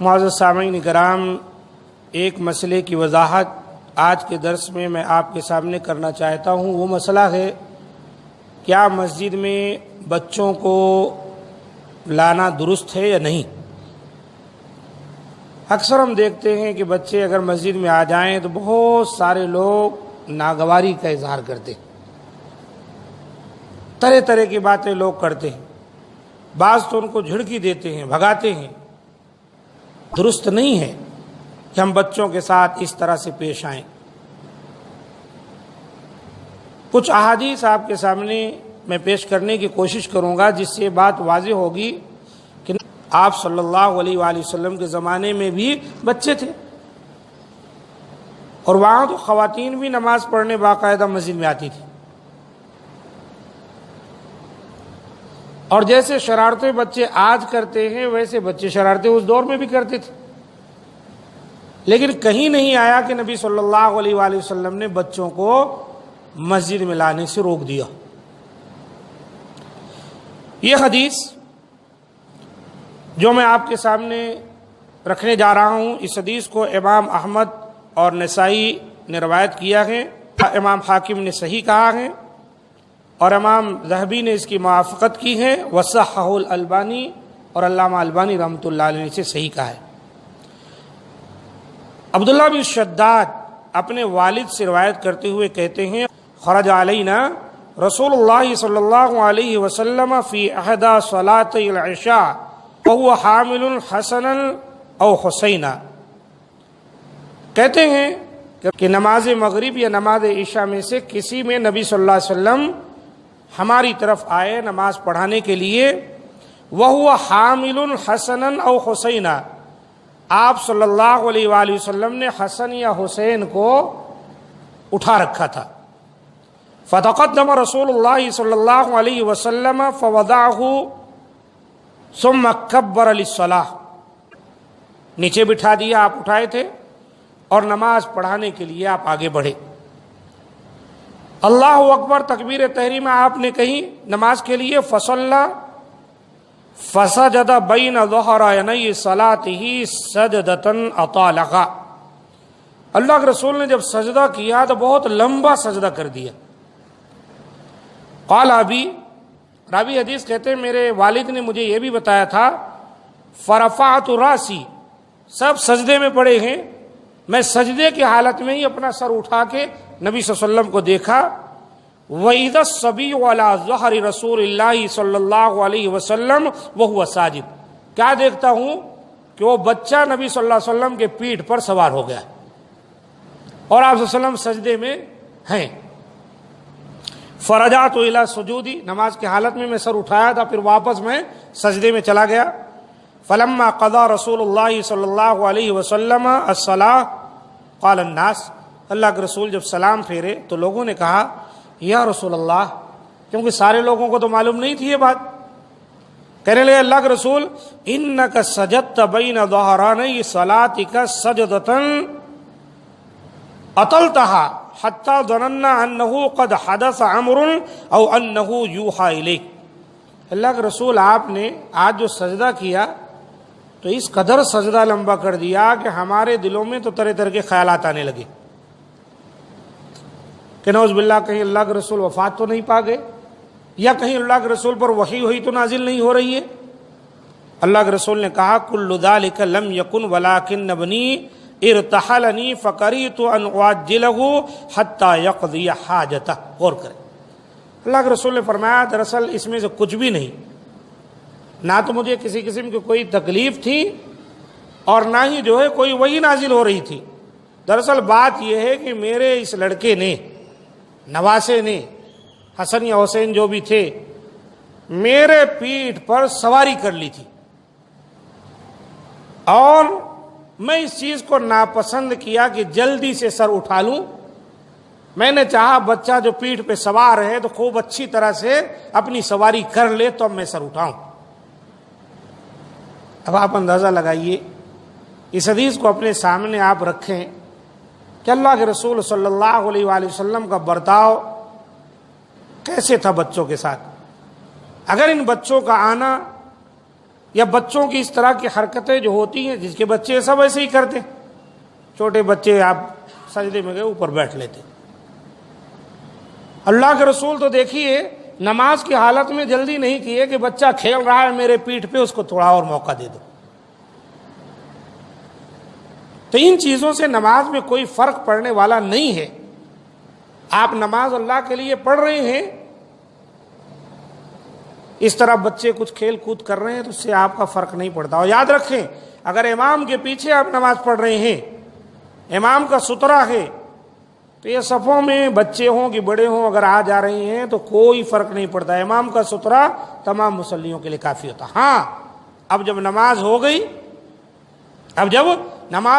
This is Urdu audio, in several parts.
معزز سامعین کرام، ایک مسئلے کی وضاحت آج کے درس میں آپ کے سامنے کرنا چاہتا ہوں۔ وہ مسئلہ ہے، کیا مسجد میں بچوں کو لانا درست ہے یا نہیں؟ اکثر ہم دیکھتے ہیں کہ بچے اگر مسجد میں آ جائیں تو بہت سارے لوگ ناگواری کا اظہار کرتے ہیں، طرح طرح کی باتیں لوگ کرتے ہیں، بعض تو ان کو جھڑکی دیتے ہیں، بھگاتے ہیں۔ درست نہیں ہے کہ ہم بچوں کے ساتھ اس طرح سے پیش آئیں۔ کچھ احادیث آپ کے سامنے میں پیش کرنے کی کوشش کروں گا جس سے بات واضح ہوگی کہ آپ صلی اللہ علیہ وآلہ وسلم کے زمانے میں بھی بچے تھے، اور وہاں تو خواتین بھی نماز پڑھنے باقاعدہ مسجد میں آتی تھی، اور جیسے شرارتیں بچے آج کرتے ہیں ویسے بچے شرارتیں اس دور میں بھی کرتے تھے، لیکن کہیں نہیں آیا کہ نبی صلی اللہ علیہ وآلہ وسلم نے بچوں کو مسجد میں لانے سے روک دیا۔ یہ حدیث جو میں آپ کے سامنے رکھنے جا رہا ہوں، اس حدیث کو امام احمد اور نسائی نے روایت کیا ہے، امام حاکم نے صحیح کہا ہے، اور امام ذہبی نے اس کی موافقت کی ہے، وصححہ الالبانی، اور علامہ البانی رحمۃ اللہ علیہ نے اسے صحیح کہا ہے۔ عبداللہ بن شداد اپنے والد سے روایت کرتے ہوئے کہتے ہیں، خرج علینا رسول اللہ صلی اللہ علیہ وسلم فی احدى صلاتي العشاء وهو حامل حسنا او حسینا۔ کہتے ہیں کہ نماز مغرب یا نماز عشاء میں سے کسی میں نبی صلی اللہ علیہ وسلم ہماری طرف آئے نماز پڑھانے کے لیے، وَهُوَ حَامِلٌ حَسَنًا أَوْ حُسَيْنًا، آپ صلی اللہ علیہ وآلہ وسلم نے حسن یا حسین کو اٹھا رکھا تھا۔ فَتَقَدَّمَ رسول اللہ صلی اللہ علیہ وسلم فَوَضَعَهُ ثُمَّ كَبَّرَ لِلصَّلَاةِ، نیچے بٹھا دیا، آپ اٹھائے تھے اور نماز پڑھانے کے لیے آپ آگے بڑھے۔ اللہ اکبر تکبیر تحریمہ آپ نے کہی نماز کے لیے، فصلى فسجد بین ظہرینی صلاته سجدۃ اطالها، اللہ کے رسول نے جب سجدہ کیا تو بہت لمبا سجدہ کر دیا۔ قال ابی، راوی حدیث کہتے ہیں میرے والد نے مجھے یہ بھی بتایا تھا، فرفعت راسی، سب سجدے میں پڑے ہیں، میں سجدے کی حالت میں ہی اپنا سر اٹھا کے نبی صلی اللہ علیہ وسلم کو دیکھا، وَإِذَا الصَّبِيُّ عَلَى ظَهْرِ رسول اللہ صلی اللہ علیہ وسلم وَهُوَ ساجد، کیا دیکھتا ہوں کہ وہ بچہ نبی صلی اللہ علیہ وسلم کے پیٹھ پر سوار ہو گیا اور آپ صلی اللہ علیہ وسلم سجدے میں ہیں۔ فرجعت الی سجودی، نماز کی حالت میں سر اٹھایا تھا، پھر واپس میں سجدے میں چلا گیا۔ فلما قضى رسول اللہ صلی اللہ علیہ وسلم الصلاۃ قال الناس، اللہ کے رسول جب سلام پھیرے تو لوگوں نے کہا، یا رسول اللہ، کیونکہ سارے لوگوں کو تو معلوم نہیں تھی یہ بات، کہنے لگے اللہ کے رسول، انک سجدت بین ظہرانی صلاتک سجدۃ اطلتها حتی ظننا انہ قد حدث امر او انہ یوحی الیک، اللہ کے رسول آپ نے آج جو سجدہ کیا تو اس قدر سجدہ لمبا کر دیا کہ ہمارے دلوں میں تو طرح طرح کے خیالات آنے لگے کہ نعوذ باللہ کہیں اللہ کے رسول وفات تو نہیں پا گئے، یا کہیں اللہ کے رسول پر وحی ہوئی تو نازل نہیں ہو رہی ہے۔ اللہ کے رسول نے کہا، کل ذلک لم یکن ولکن ابنی ارتحلنی فکریت ان اعجلہ حتی یقضی حاجتہ۔ غور کریں، اللہ کے رسول نے فرمایا دراصل اس میں سے کچھ بھی نہیں، نہ تو مجھے کسی قسم کی کوئی تکلیف تھی اور نہ ہی جو ہے کوئی وحی نازل ہو رہی تھی، دراصل بات یہ ہے کہ میرے اس لڑکے نے، نواسے نے، حسن یا حسین جو بھی تھے، میرے پیٹھ پر سواری کر لی تھی، اور میں اس چیز کو ناپسند کیا کہ جلدی سے سر اٹھا لوں، میں نے چاہا بچہ جو پیٹھ پہ سوار ہے تو خوب اچھی طرح سے اپنی سواری کر لے تو اب میں سر اٹھاؤں۔ اب آپ اندازہ لگائیے، اس حدیث کو اپنے سامنے آپ رکھیں کہ اللہ کے رسول صلی اللہ علیہ وآلہ وسلم کا برتاؤ کیسے تھا بچوں کے ساتھ۔ اگر ان بچوں کا آنا یا بچوں کی اس طرح کی حرکتیں جو ہوتی ہیں جس کے بچے سب ایسے ہی کرتے ہیں. چھوٹے بچے آپ سجدے میں گئے اوپر بیٹھ لیتے. اللہ کے رسول تو دیکھیے نماز کی حالت میں جلدی نہیں کیے کہ بچہ کھیل رہا ہے میرے پیٹھ پہ اس کو تھوڑا اور موقع دے دو. تو ان چیزوں سے نماز میں کوئی فرق پڑنے والا نہیں ہے. آپ نماز اللہ کے لیے پڑھ رہے ہیں, اس طرح بچے کچھ کھیل کود کر رہے ہیں تو اس سے آپ کا فرق نہیں پڑتا. اور یاد رکھیں اگر امام کے پیچھے آپ نماز پڑھ رہے ہیں, امام کا سترہ ہے, تو یہ صفوں میں بچے ہوں کہ بڑے ہوں اگر آ جا رہے ہیں تو کوئی فرق نہیں پڑتا. امام کا سترہ تمام مصلیوں کے لیے کافی ہوتا. ہاں اب جب نماز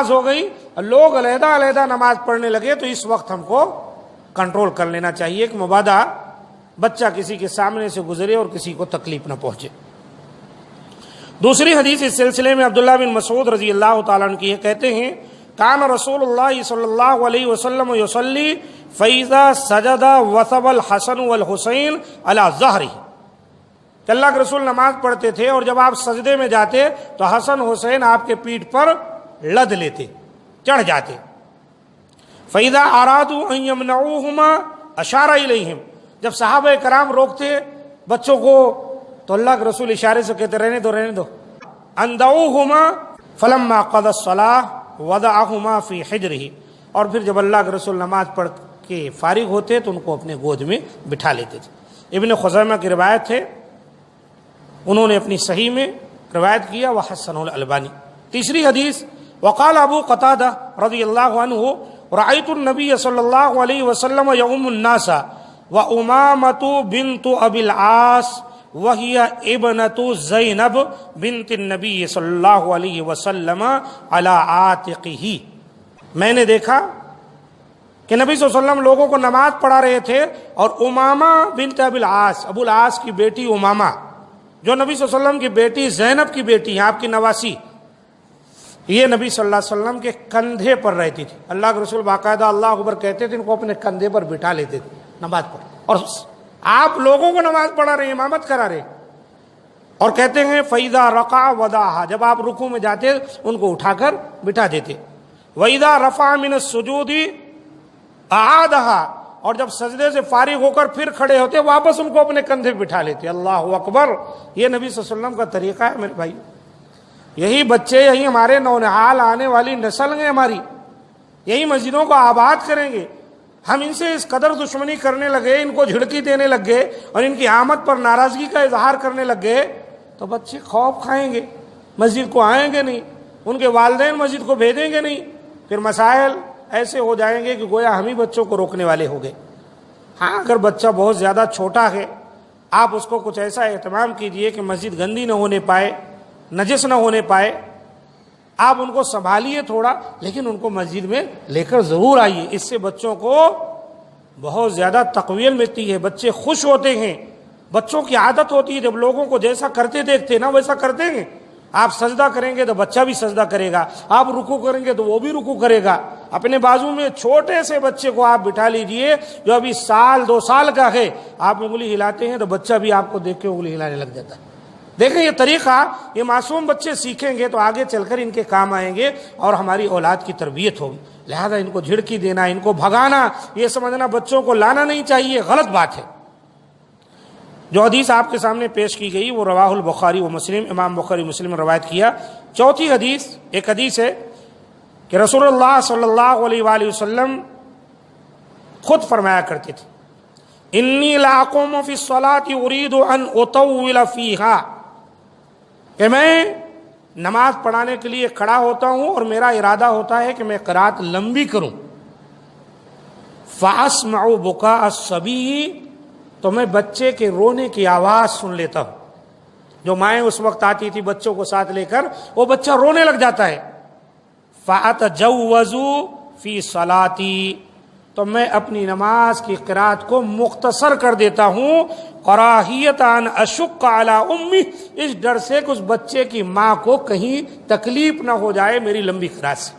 ہو گئی لوگ علیحدہ علیحدہ نماز پڑھنے لگے تو اس وقت ہم کو کنٹرول کر لینا چاہیے کہ مبادا بچہ کسی کے سامنے سے گزرے اور کسی کو تکلیف نہ پہنچے. دوسری حدیث اس سلسلے میں عبداللہ بن مسعود رضی اللہ تعالیٰ عنہ کی ہے, کہتے ہیں کان رسول اللہ صلی اللہ علیہ وسلم یصلی فاذا سجد وثب الحسن والحسین علی ظہرہ, کہ اللہ کے رسول نماز پڑھتے تھے اور جب آپ سجدے میں جاتے تو حسن حسین آپ کے پیٹھ پر لد لیتے, چڑھ جاتے. فاذا ارادوا ان یمنعوہما اشار الیہم, جب صحابہ کرام روکتے بچوں کو تو اللہ کے رسول اشارے سے کہتے رہنے دو. اندعوہما فلما قضى الصلاة وضعہما فی حجرہ, اور پھر جب اللہ کے رسول نماز پڑھ کے فارغ ہوتے تو ان کو اپنے گود میں بٹھا لیتے تھے. ابن خزیمہ کی روایت ہے, انہوں نے اپنی صحیح میں روایت کیا وحسنہ الالبانی. تیسری حدیث وقال ابو قتادہ رضی اللہ عنہ رأیت النبی صلی اللہ علیہ وسلم یؤم الناس وامامۃ بنت ابی العاص وہی ابنۃ زینب بنت النبی صلی اللہ علیہ وسلم علی عاتقہ, میں نے دیکھا کہ نبی صلی اللہ علیہ وسلم لوگوں کو نماز پڑھا رہے تھے اور امامہ بنت ابی العاص, ابو العاص کی بیٹی امامہ جو نبی صلی اللہ علیہ وسلم کی بیٹی زینب کی بیٹی ہیں, آپ کی نواسی, یہ نبی صلی اللہ علیہ وسلم کے کندھے پر رہتی تھی. اللہ کے رسول باقاعدہ اللہ اکبر کہتے تھے, ان کو اپنے کندھے پر بٹھا لیتے تھے نماز پڑھ, اور آپ لوگوں کو نماز پڑھا رہے ہیں, امامت کرا رہے ہیں. اور کہتے ہیں فَإِذَا رَقَعَ وَضَعَهَا, جب آپ رکوع میں جاتے ان کو اٹھا کر بٹھا دیتے. وَإِذَا رَفَعَ مِنَ السُّجُودِ أَعَادَهَا, اور جب سجدے سے فارغ ہو کر پھر کھڑے ہوتے واپس ان کو اپنے کندھے پہ بٹھا لیتے. اللہ اکبر, یہ نبی صلی اللہ علیہ وسلم کا طریقہ ہے میرے بھائی. یہی بچے, یہی ہمارے نونہال آنے والی نسل ہیں ہماری, یہی مسجدوں کو آباد کریں گے. ہم ان سے اس قدر دشمنی کرنے لگے, ان کو جھڑکی دینے لگ گئے اور ان کی آمد پر ناراضگی کا اظہار کرنے لگ گئے تو بچے خوف کھائیں گے, مسجد کو آئیں گے نہیں, ان کے والدین مسجد کو بھیجیں گے نہیں, پھر مسائل ایسے ہو جائیں گے کہ گویا ہم ہی بچوں کو روکنے والے ہو گئے. ہاں اگر بچہ بہت زیادہ چھوٹا ہے آپ اس کو کچھ ایسا اہتمام کیجئے کہ مسجد گندی نہ ہونے پائے, نجس نہ ہونے پائے, آپ ان کو سنبھالیے تھوڑا, لیکن ان کو مسجد میں لے کر ضرور آئیے. اس سے بچوں کو بہت زیادہ تقویت ملتی ہے, بچے خوش ہوتے ہیں, بچوں کی عادت ہوتی ہے جب لوگوں کو جیسا کرتے دیکھتے نا ویسا کرتے ہیں. آپ سجدہ کریں گے تو بچہ بھی سجدہ کرے گا, آپ رکوع کریں گے تو وہ بھی رکوع کرے گا. اپنے بازو میں چھوٹے سے بچے کو آپ بٹھا لیجئے جو ابھی 1-2 سال کا ہے, آپ انگلی ہلاتے ہیں تو بچہ بھی آپ کو دیکھ کے انگلی ہلانے لگ جاتا ہے. دیکھیں یہ طریقہ, یہ معصوم بچے سیکھیں گے تو آگے چل کر ان کے کام آئیں گے اور ہماری اولاد کی تربیت ہوگی. لہذا ان کو جھڑکی دینا, ان کو بھگانا, یہ سمجھنا بچوں کو لانا نہیں چاہیے, غلط بات ہے. جو حدیث آپ کے سامنے پیش کی گئی وہ رواہ البخاری و مسلم, امام بخاری مسلم نے روایت کیا. چوتھی حدیث, ایک حدیث ہے کہ رسول اللہ صلی اللہ علیہ وآلہ وسلم خود فرمایا کرتے تھے انی لاقوم فی الصلاۃ ارید ان اطول فیہا, کہ میں نماز پڑھانے کے لیے کھڑا ہوتا ہوں اور میرا ارادہ ہوتا ہے کہ میں قرات لمبی کروں. فاسمع بکاء الصبی, تو میں بچے کے رونے کی آواز سن لیتا ہوں. جو مائیں اس وقت آتی تھی بچوں کو ساتھ لے کر, وہ بچہ رونے لگ جاتا ہے. فاتجوز فی صلاتی, تو میں اپنی نماز کی قرات کو مختصر کر دیتا ہوں. کراہیت ان اشق علی امی, اس ڈر سے کہ اس بچے کی ماں کو کہیں تکلیف نہ ہو جائے میری لمبی قرات سے.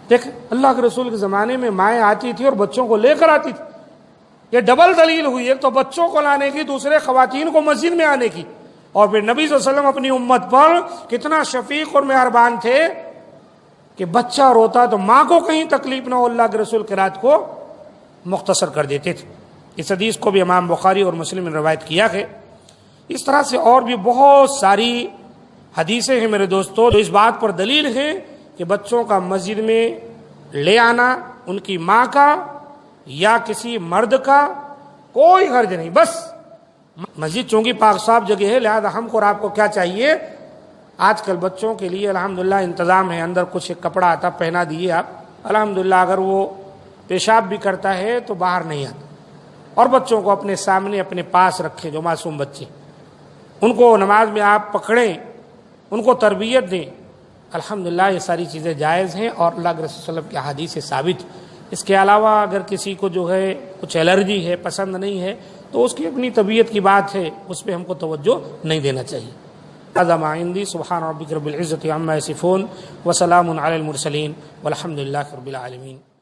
دیکھ اللہ کے رسول کے زمانے میں مائیں آتی تھی اور بچوں کو لے کر آتی تھی. یہ ڈبل دلیل ہوئی, ایک تو بچوں کو لانے کی, دوسرے خواتین کو مسجد میں آنے کی. اور پھر نبی صلی اللہ علیہ وسلم اپنی امت پر کتنا شفیق اور مہربان تھے کہ بچہ روتا تو ماں کو کہیں تکلیف نہ ہو، اللہ کے رسول قرات کو مختصر کر دیتے تھے۔ اس حدیث کو بھی امام بخاری اور مسلم نے روایت کیا ہے۔ اس طرح سے اور بھی بہت ساری حدیثیں ہیں میرے دوستو، جو اس بات پر دلیل ہے کہ بچوں کا مسجد میں لے آنا ان کی ماں کا یا کسی مرد کا کوئی حرج نہیں۔ بس مسجد چونکہ پاک صاف جگہ ہے، لہذا ہم کو اور آپ کو کیا چاہیے، آج کل بچوں کے لیے الحمدللہ انتظام ہے، اندر کچھ ایک کپڑا آتا پہنا دیے آپ، الحمدللہ اگر وہ پیشاب بھی کرتا ہے تو باہر نہیں آتا، اور بچوں کو اپنے سامنے اپنے پاس رکھیں، جو معصوم بچے ان کو نماز میں آپ پکڑیں، ان کو تربیت دیں۔ الحمدللہ یہ ساری چیزیں جائز ہیں اور اللہ کے رسول صلی اللہ علیہ وسلم کی حدیث سے ثابت۔ اس کے علاوہ اگر کسی کو جو ہے کچھ الرجی ہے، پسند نہیں ہے، تو اس کی اپنی طبیعت کی بات ہے، اس پہ ہم کو توجہ نہیں دینا چاہیے۔ هذا ما عندي، سبحان ربك رب العزة عما يصفون وسلام على المرسلين والحمد لله رب العالمين۔